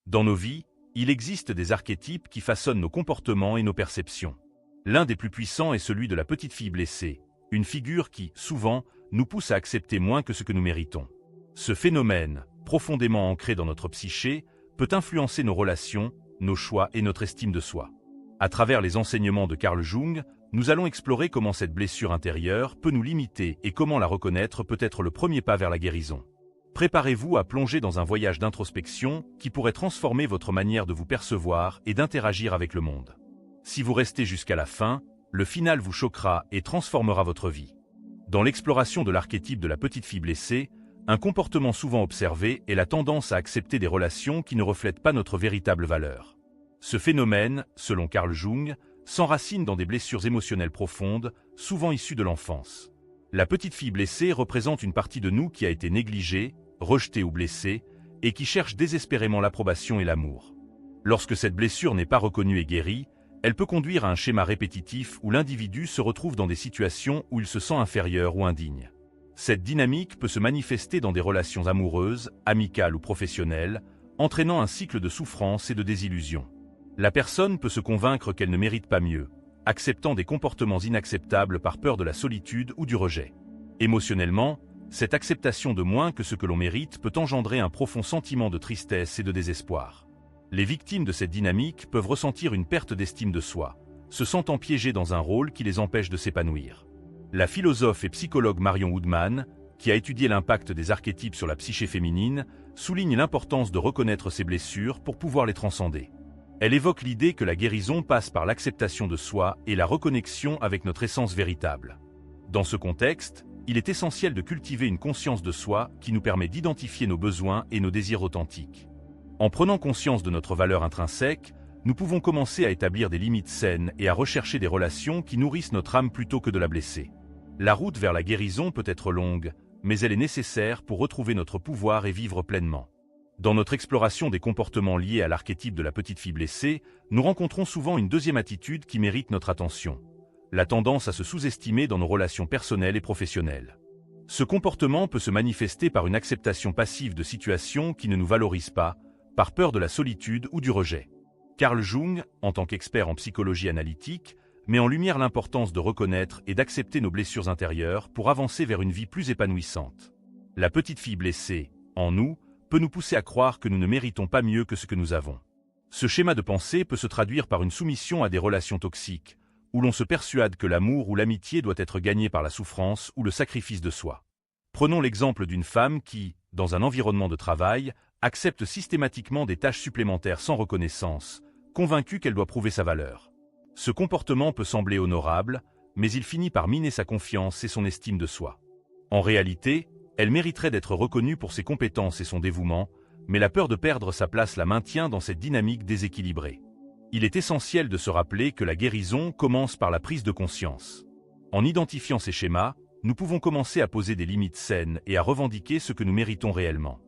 Dans nos vies, il existe des archétypes qui façonnent nos comportements et nos perceptions. L'un des plus puissants est celui de la petite fille blessée, une figure qui, souvent, nous pousse à accepter moins que ce que nous méritons. Ce phénomène, profondément ancré dans notre psyché, peut influencer nos relations, nos choix et notre estime de soi. À travers les enseignements de Carl Jung, nous allons explorer comment cette blessure intérieure peut nous limiter et comment la reconnaître peut être le premier pas vers la guérison. Préparez-vous à plonger dans un voyage d'introspection qui pourrait transformer votre manière de vous percevoir et d'interagir avec le monde. Si vous restez jusqu'à la fin, le final vous choquera et transformera votre vie. Dans l'exploration de l'archétype de la petite fille blessée, un comportement souvent observé est la tendance à accepter des relations qui ne reflètent pas notre véritable valeur. Ce phénomène, selon Carl Jung, s'enracine dans des blessures émotionnelles profondes, souvent issues de l'enfance. La petite fille blessée représente une partie de nous qui a été négligée, rejetée ou blessée, et qui cherche désespérément l'approbation et l'amour. Lorsque cette blessure n'est pas reconnue et guérie, elle peut conduire à un schéma répétitif où l'individu se retrouve dans des situations où il se sent inférieur ou indigne. Cette dynamique peut se manifester dans des relations amoureuses, amicales ou professionnelles, entraînant un cycle de souffrance et de désillusion. La personne peut se convaincre qu'elle ne mérite pas mieux, acceptant des comportements inacceptables par peur de la solitude ou du rejet. Émotionnellement, cette acceptation de moins que ce que l'on mérite peut engendrer un profond sentiment de tristesse et de désespoir. Les victimes de cette dynamique peuvent ressentir une perte d'estime de soi, se sentant piégées dans un rôle qui les empêche de s'épanouir. La philosophe et psychologue Marion Woodman, qui a étudié l'impact des archétypes sur la psyché féminine, souligne l'importance de reconnaître ces blessures pour pouvoir les transcender. Elle évoque l'idée que la guérison passe par l'acceptation de soi et la reconnexion avec notre essence véritable. Dans ce contexte, il est essentiel de cultiver une conscience de soi qui nous permet d'identifier nos besoins et nos désirs authentiques. En prenant conscience de notre valeur intrinsèque, nous pouvons commencer à établir des limites saines et à rechercher des relations qui nourrissent notre âme plutôt que de la blesser. La route vers la guérison peut être longue, mais elle est nécessaire pour retrouver notre pouvoir et vivre pleinement. Dans notre exploration des comportements liés à l'archétype de la petite fille blessée, nous rencontrons souvent une deuxième attitude qui mérite notre attention: la tendance à se sous-estimer dans nos relations personnelles et professionnelles. Ce comportement peut se manifester par une acceptation passive de situations qui ne nous valorisent pas, par peur de la solitude ou du rejet. Carl Jung, en tant qu'expert en psychologie analytique, met en lumière l'importance de reconnaître et d'accepter nos blessures intérieures pour avancer vers une vie plus épanouissante. La petite fille blessée, en nous, peut nous pousser à croire que nous ne méritons pas mieux que ce que nous avons. Ce schéma de pensée peut se traduire par une soumission à des relations toxiques, où l'on se persuade que l'amour ou l'amitié doit être gagné par la souffrance ou le sacrifice de soi. Prenons l'exemple d'une femme qui, dans un environnement de travail, accepte systématiquement des tâches supplémentaires sans reconnaissance, convaincue qu'elle doit prouver sa valeur. Ce comportement peut sembler honorable, mais il finit par miner sa confiance et son estime de soi. En réalité, elle mériterait d'être reconnue pour ses compétences et son dévouement, mais la peur de perdre sa place la maintient dans cette dynamique déséquilibrée. Il est essentiel de se rappeler que la guérison commence par la prise de conscience. En identifiant ces schémas, nous pouvons commencer à poser des limites saines et à revendiquer ce que nous méritons réellement.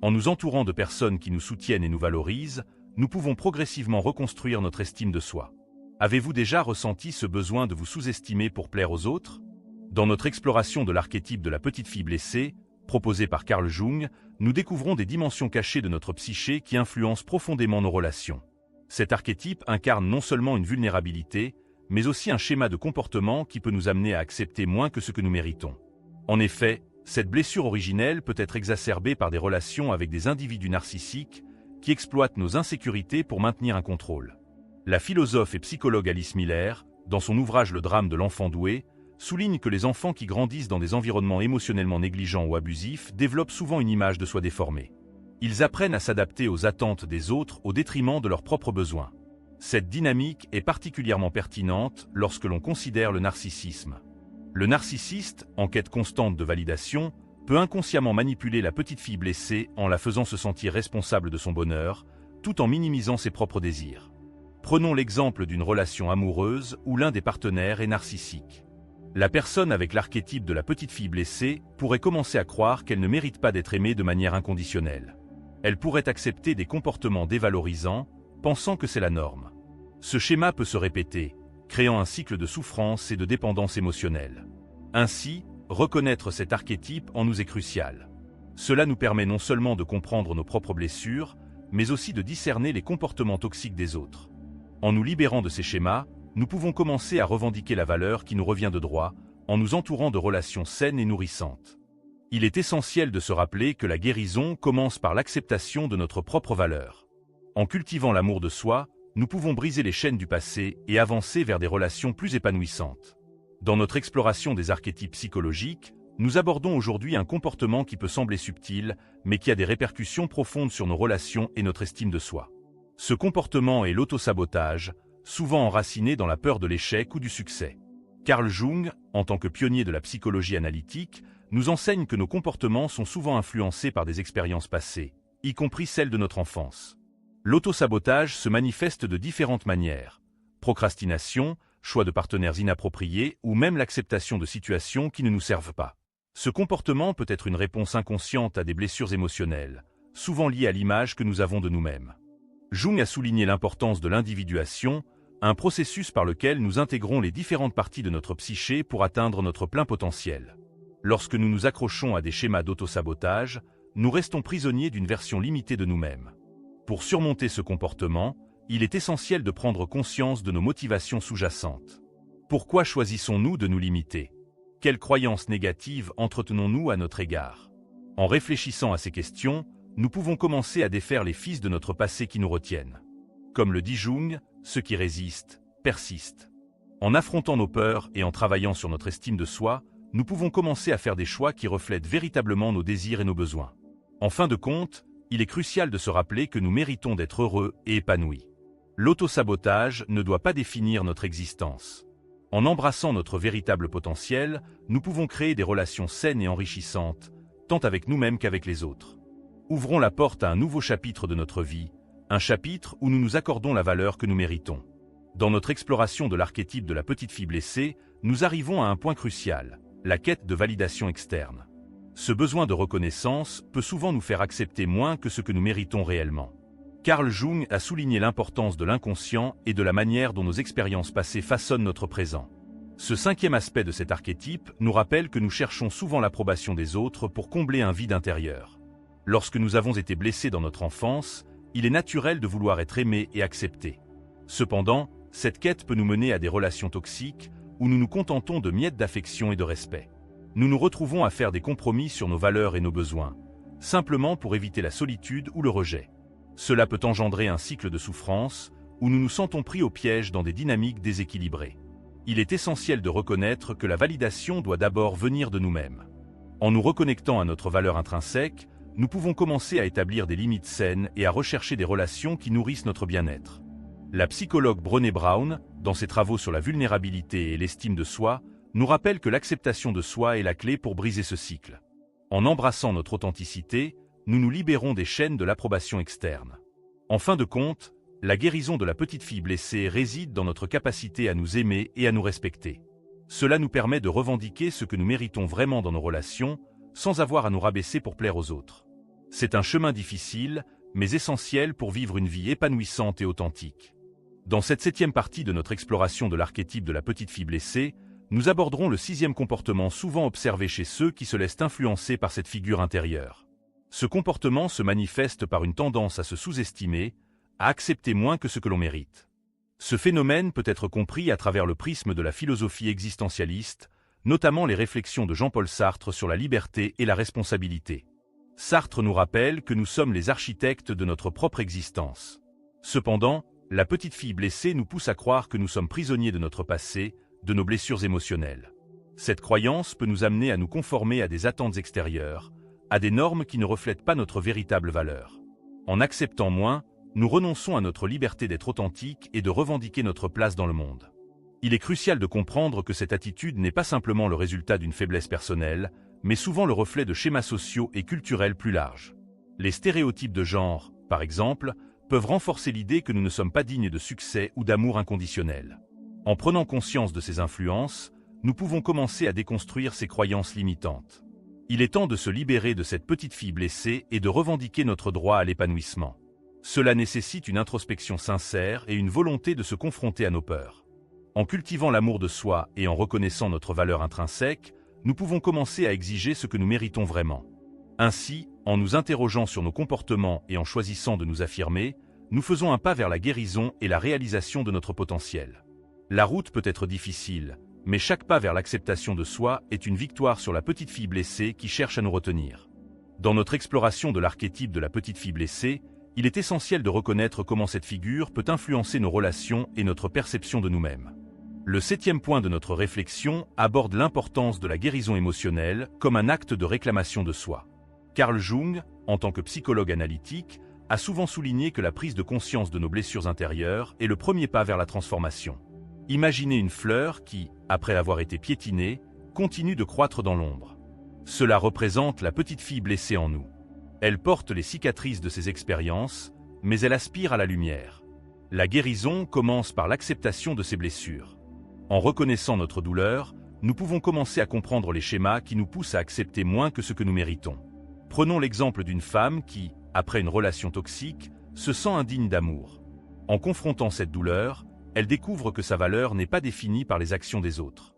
En nous entourant de personnes qui nous soutiennent et nous valorisent, nous pouvons progressivement reconstruire notre estime de soi. Avez-vous déjà ressenti ce besoin de vous sous-estimer pour plaire aux autres? Dans notre exploration de l'archétype de la petite fille blessée, proposée par Carl Jung, nous découvrons des dimensions cachées de notre psyché qui influencent profondément nos relations. Cet archétype incarne non seulement une vulnérabilité, mais aussi un schéma de comportement qui peut nous amener à accepter moins que ce que nous méritons. En effet, cette blessure originelle peut être exacerbée par des relations avec des individus narcissiques qui exploitent nos insécurités pour maintenir un contrôle. La philosophe et psychologue Alice Miller, dans son ouvrage Le drame de l'enfant doué, souligne que les enfants qui grandissent dans des environnements émotionnellement négligents ou abusifs développent souvent une image de soi déformée. Ils apprennent à s'adapter aux attentes des autres au détriment de leurs propres besoins. Cette dynamique est particulièrement pertinente lorsque l'on considère le narcissisme. Le narcissiste, en quête constante de validation, peut inconsciemment manipuler la petite fille blessée en la faisant se sentir responsable de son bonheur, tout en minimisant ses propres désirs. Prenons l'exemple d'une relation amoureuse où l'un des partenaires est narcissique. La personne avec l'archétype de la petite fille blessée pourrait commencer à croire qu'elle ne mérite pas d'être aimée de manière inconditionnelle. Elle pourrait accepter des comportements dévalorisants, pensant que c'est la norme. Ce schéma peut se répéter, créant un cycle de souffrance et de dépendance émotionnelle. Ainsi, reconnaître cet archétype en nous est crucial. Cela nous permet non seulement de comprendre nos propres blessures, mais aussi de discerner les comportements toxiques des autres. En nous libérant de ces schémas, nous pouvons commencer à revendiquer la valeur qui nous revient de droit, en nous entourant de relations saines et nourrissantes. Il est essentiel de se rappeler que la guérison commence par l'acceptation de notre propre valeur. En cultivant l'amour de soi, nous pouvons briser les chaînes du passé et avancer vers des relations plus épanouissantes. Dans notre exploration des archétypes psychologiques, nous abordons aujourd'hui un comportement qui peut sembler subtil, mais qui a des répercussions profondes sur nos relations et notre estime de soi. Ce comportement est l'autosabotage, souvent enraciné dans la peur de l'échec ou du succès. Carl Jung, en tant que pionnier de la psychologie analytique, nous enseigne que nos comportements sont souvent influencés par des expériences passées, y compris celles de notre enfance. L'autosabotage se manifeste de différentes manières. Procrastination, choix de partenaires inappropriés ou même l'acceptation de situations qui ne nous servent pas. Ce comportement peut être une réponse inconsciente à des blessures émotionnelles, souvent liées à l'image que nous avons de nous-mêmes. Jung a souligné l'importance de l'individuation, un processus par lequel nous intégrons les différentes parties de notre psyché pour atteindre notre plein potentiel. Lorsque nous nous accrochons à des schémas d'autosabotage, nous restons prisonniers d'une version limitée de nous-mêmes. Pour surmonter ce comportement, il est essentiel de prendre conscience de nos motivations sous-jacentes. Pourquoi choisissons-nous de nous limiter? Quelles croyances négatives entretenons-nous à notre égard? En réfléchissant à ces questions, nous pouvons commencer à défaire les fils de notre passé qui nous retiennent. Comme le dit Jung, ceux qui résistent, persistent. En affrontant nos peurs et en travaillant sur notre estime de soi, nous pouvons commencer à faire des choix qui reflètent véritablement nos désirs et nos besoins. En fin de compte, il est crucial de se rappeler que nous méritons d'être heureux et épanouis. L'autosabotage ne doit pas définir notre existence. En embrassant notre véritable potentiel, nous pouvons créer des relations saines et enrichissantes, tant avec nous-mêmes qu'avec les autres. Ouvrons la porte à un nouveau chapitre de notre vie, un chapitre où nous nous accordons la valeur que nous méritons. Dans notre exploration de l'archétype de la petite fille blessée, nous arrivons à un point crucial, la quête de validation externe. Ce besoin de reconnaissance peut souvent nous faire accepter moins que ce que nous méritons réellement. Carl Jung a souligné l'importance de l'inconscient et de la manière dont nos expériences passées façonnent notre présent. Ce cinquième aspect de cet archétype nous rappelle que nous cherchons souvent l'approbation des autres pour combler un vide intérieur. Lorsque nous avons été blessés dans notre enfance, il est naturel de vouloir être aimé et accepté. Cependant, cette quête peut nous mener à des relations toxiques où nous nous contentons de miettes d'affection et de respect. Nous nous retrouvons à faire des compromis sur nos valeurs et nos besoins, simplement pour éviter la solitude ou le rejet. Cela peut engendrer un cycle de souffrance où nous nous sentons pris au piège dans des dynamiques déséquilibrées. Il est essentiel de reconnaître que la validation doit d'abord venir de nous-mêmes. En nous reconnectant à notre valeur intrinsèque, nous pouvons commencer à établir des limites saines et à rechercher des relations qui nourrissent notre bien-être. La psychologue Brené Brown, dans ses travaux sur la vulnérabilité et l'estime de soi, nous rappelle que l'acceptation de soi est la clé pour briser ce cycle. En embrassant notre authenticité, nous nous libérons des chaînes de l'approbation externe. En fin de compte, la guérison de la petite fille blessée réside dans notre capacité à nous aimer et à nous respecter. Cela nous permet de revendiquer ce que nous méritons vraiment dans nos relations, sans avoir à nous rabaisser pour plaire aux autres. C'est un chemin difficile, mais essentiel pour vivre une vie épanouissante et authentique. Dans cette 7e partie de notre exploration de l'archétype de la petite fille blessée, nous aborderons le 6e comportement souvent observé chez ceux qui se laissent influencer par cette figure intérieure. Ce comportement se manifeste par une tendance à se sous-estimer, à accepter moins que ce que l'on mérite. Ce phénomène peut être compris à travers le prisme de la philosophie existentialiste, notamment les réflexions de Jean-Paul Sartre sur la liberté et la responsabilité. Sartre nous rappelle que nous sommes les architectes de notre propre existence. Cependant, la petite fille blessée nous pousse à croire que nous sommes prisonniers de notre passé, de nos blessures émotionnelles. Cette croyance peut nous amener à nous conformer à des attentes extérieures, à des normes qui ne reflètent pas notre véritable valeur. En acceptant moins, nous renonçons à notre liberté d'être authentique et de revendiquer notre place dans le monde. Il est crucial de comprendre que cette attitude n'est pas simplement le résultat d'une faiblesse personnelle, mais souvent le reflet de schémas sociaux et culturels plus larges. Les stéréotypes de genre, par exemple, peuvent renforcer l'idée que nous ne sommes pas dignes de succès ou d'amour inconditionnel. En prenant conscience de ces influences, nous pouvons commencer à déconstruire ces croyances limitantes. Il est temps de se libérer de cette petite fille blessée et de revendiquer notre droit à l'épanouissement. Cela nécessite une introspection sincère et une volonté de se confronter à nos peurs. En cultivant l'amour de soi et en reconnaissant notre valeur intrinsèque, nous pouvons commencer à exiger ce que nous méritons vraiment. Ainsi, en nous interrogeant sur nos comportements et en choisissant de nous affirmer, nous faisons un pas vers la guérison et la réalisation de notre potentiel. La route peut être difficile, mais chaque pas vers l'acceptation de soi est une victoire sur la petite fille blessée qui cherche à nous retenir. Dans notre exploration de l'archétype de la petite fille blessée, il est essentiel de reconnaître comment cette figure peut influencer nos relations et notre perception de nous-mêmes. Le 7e point de notre réflexion aborde l'importance de la guérison émotionnelle comme un acte de réclamation de soi. Carl Jung, en tant que psychologue analytique, a souvent souligné que la prise de conscience de nos blessures intérieures est le premier pas vers la transformation. Imaginez une fleur qui, après avoir été piétinée, continue de croître dans l'ombre. Cela représente la petite fille blessée en nous. Elle porte les cicatrices de ses expériences, mais elle aspire à la lumière. La guérison commence par l'acceptation de ses blessures. En reconnaissant notre douleur, nous pouvons commencer à comprendre les schémas qui nous poussent à accepter moins que ce que nous méritons. Prenons l'exemple d'une femme qui, après une relation toxique, se sent indigne d'amour. En confrontant cette douleur, elle découvre que sa valeur n'est pas définie par les actions des autres.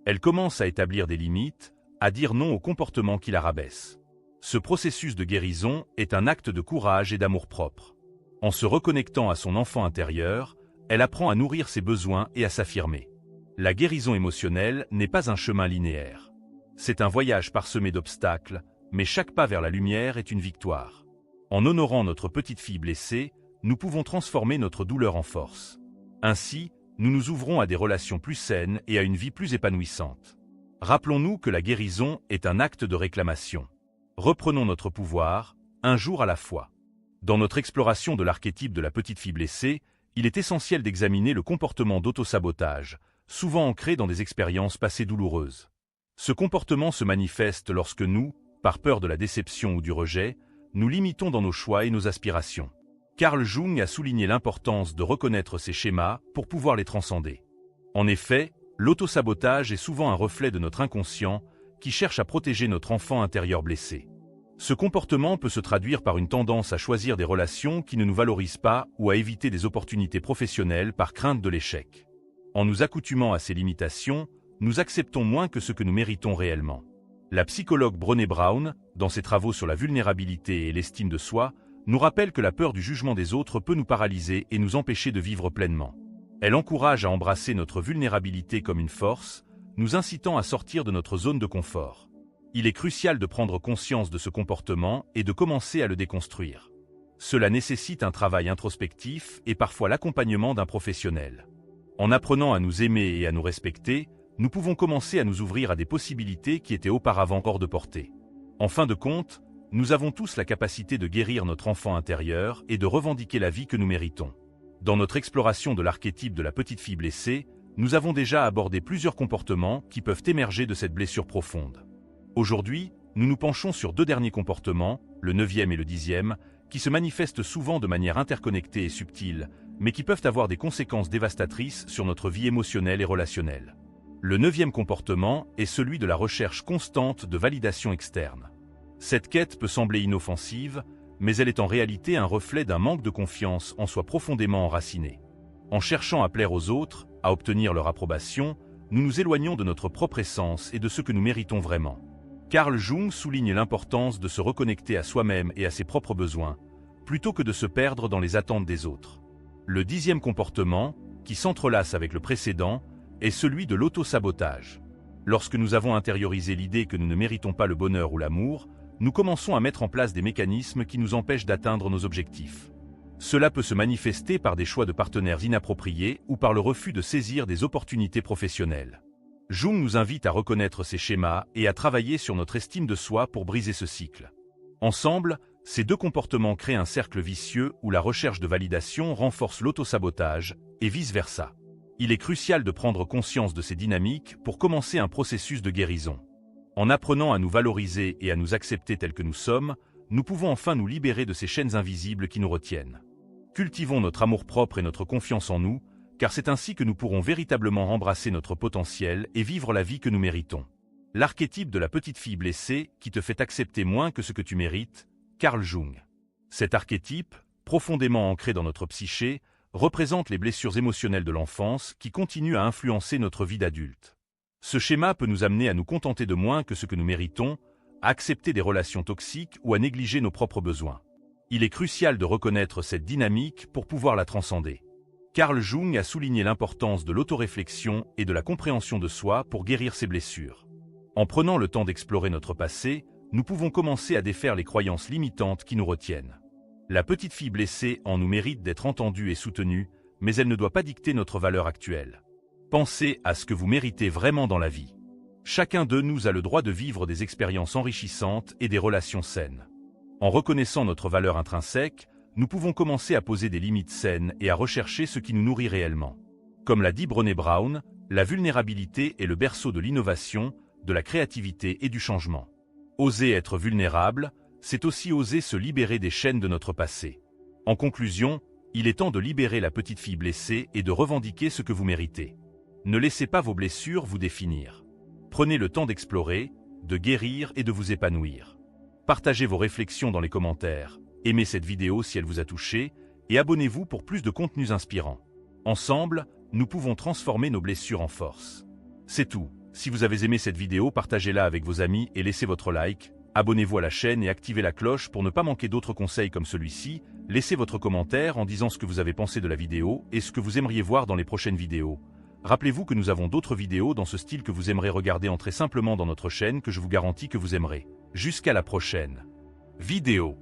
Elle commence à établir des limites, à dire non aux comportements qui la rabaissent. Ce processus de guérison est un acte de courage et d'amour-propre. En se reconnectant à son enfant intérieur, elle apprend à nourrir ses besoins et à s'affirmer. La guérison émotionnelle n'est pas un chemin linéaire. C'est un voyage parsemé d'obstacles, mais chaque pas vers la lumière est une victoire. En honorant notre petite fille blessée, nous pouvons transformer notre douleur en force. Ainsi, nous nous ouvrons à des relations plus saines et à une vie plus épanouissante. Rappelons-nous que la guérison est un acte de réclamation. Reprenons notre pouvoir, un jour à la fois. Dans notre exploration de l'archétype de la petite fille blessée, il est essentiel d'examiner le comportement d'autosabotage, souvent ancré dans des expériences passées douloureuses. Ce comportement se manifeste lorsque nous, par peur de la déception ou du rejet, nous limitons dans nos choix et nos aspirations. Carl Jung a souligné l'importance de reconnaître ces schémas pour pouvoir les transcender. En effet, l'autosabotage est souvent un reflet de notre inconscient qui cherche à protéger notre enfant intérieur blessé. Ce comportement peut se traduire par une tendance à choisir des relations qui ne nous valorisent pas ou à éviter des opportunités professionnelles par crainte de l'échec. En nous accoutumant à ces limitations, nous acceptons moins que ce que nous méritons réellement. La psychologue Brené Brown, dans ses travaux sur la vulnérabilité et l'estime de soi, nous rappelle que la peur du jugement des autres peut nous paralyser et nous empêcher de vivre pleinement. Elle encourage à embrasser notre vulnérabilité comme une force, nous incitant à sortir de notre zone de confort. Il est crucial de prendre conscience de ce comportement et de commencer à le déconstruire. Cela nécessite un travail introspectif et parfois l'accompagnement d'un professionnel. En apprenant à nous aimer et à nous respecter, nous pouvons commencer à nous ouvrir à des possibilités qui étaient auparavant hors de portée. En fin de compte, nous avons tous la capacité de guérir notre enfant intérieur et de revendiquer la vie que nous méritons. Dans notre exploration de l'archétype de la petite fille blessée, nous avons déjà abordé plusieurs comportements qui peuvent émerger de cette blessure profonde. Aujourd'hui, nous nous penchons sur 2 derniers comportements, le 9e et le 10e, qui se manifestent souvent de manière interconnectée et subtile, mais qui peuvent avoir des conséquences dévastatrices sur notre vie émotionnelle et relationnelle. Le 9e comportement est celui de la recherche constante de validation externe. Cette quête peut sembler inoffensive, mais elle est en réalité un reflet d'un manque de confiance en soi profondément enraciné. En cherchant à plaire aux autres, à obtenir leur approbation, nous nous éloignons de notre propre essence et de ce que nous méritons vraiment. Carl Jung souligne l'importance de se reconnecter à soi-même et à ses propres besoins, plutôt que de se perdre dans les attentes des autres. Le 10e comportement, qui s'entrelace avec le précédent, est celui de l'auto-sabotage. Lorsque nous avons intériorisé l'idée que nous ne méritons pas le bonheur ou l'amour, nous commençons à mettre en place des mécanismes qui nous empêchent d'atteindre nos objectifs. Cela peut se manifester par des choix de partenaires inappropriés ou par le refus de saisir des opportunités professionnelles. Jung nous invite à reconnaître ces schémas et à travailler sur notre estime de soi pour briser ce cycle. Ensemble, ces 2 comportements créent un cercle vicieux où la recherche de validation renforce l'autosabotage et vice-versa. Il est crucial de prendre conscience de ces dynamiques pour commencer un processus de guérison. En apprenant à nous valoriser et à nous accepter tels que nous sommes, nous pouvons enfin nous libérer de ces chaînes invisibles qui nous retiennent. Cultivons notre amour-propre et notre confiance en nous, car c'est ainsi que nous pourrons véritablement embrasser notre potentiel et vivre la vie que nous méritons. L'archétype de la petite fille blessée qui te fait accepter moins que ce que tu mérites, Carl Jung. Cet archétype, profondément ancré dans notre psyché, représente les blessures émotionnelles de l'enfance qui continuent à influencer notre vie d'adulte. Ce schéma peut nous amener à nous contenter de moins que ce que nous méritons, à accepter des relations toxiques ou à négliger nos propres besoins. Il est crucial de reconnaître cette dynamique pour pouvoir la transcender. Carl Jung a souligné l'importance de l'autoréflexion et de la compréhension de soi pour guérir ses blessures. En prenant le temps d'explorer notre passé, nous pouvons commencer à défaire les croyances limitantes qui nous retiennent. La petite fille blessée en nous mérite d'être entendue et soutenue, mais elle ne doit pas dicter notre valeur actuelle. Pensez à ce que vous méritez vraiment dans la vie. Chacun de nous a le droit de vivre des expériences enrichissantes et des relations saines. En reconnaissant notre valeur intrinsèque, nous pouvons commencer à poser des limites saines et à rechercher ce qui nous nourrit réellement. Comme l'a dit Brené Brown, la vulnérabilité est le berceau de l'innovation, de la créativité et du changement. Oser être vulnérable, c'est aussi oser se libérer des chaînes de notre passé. En conclusion, il est temps de libérer la petite fille blessée et de revendiquer ce que vous méritez. Ne laissez pas vos blessures vous définir. Prenez le temps d'explorer, de guérir et de vous épanouir. Partagez vos réflexions dans les commentaires, aimez cette vidéo si elle vous a touché, et abonnez-vous pour plus de contenus inspirants. Ensemble, nous pouvons transformer nos blessures en force. C'est tout. Si vous avez aimé cette vidéo, partagez-la avec vos amis et laissez votre like. Abonnez-vous à la chaîne et activez la cloche pour ne pas manquer d'autres conseils comme celui-ci. Laissez votre commentaire en disant ce que vous avez pensé de la vidéo et ce que vous aimeriez voir dans les prochaines vidéos. Rappelez-vous que nous avons d'autres vidéos dans ce style que vous aimerez regarder. Entrez simplement dans notre chaîne que je vous garantis que vous aimerez. Jusqu'à la prochaine vidéo.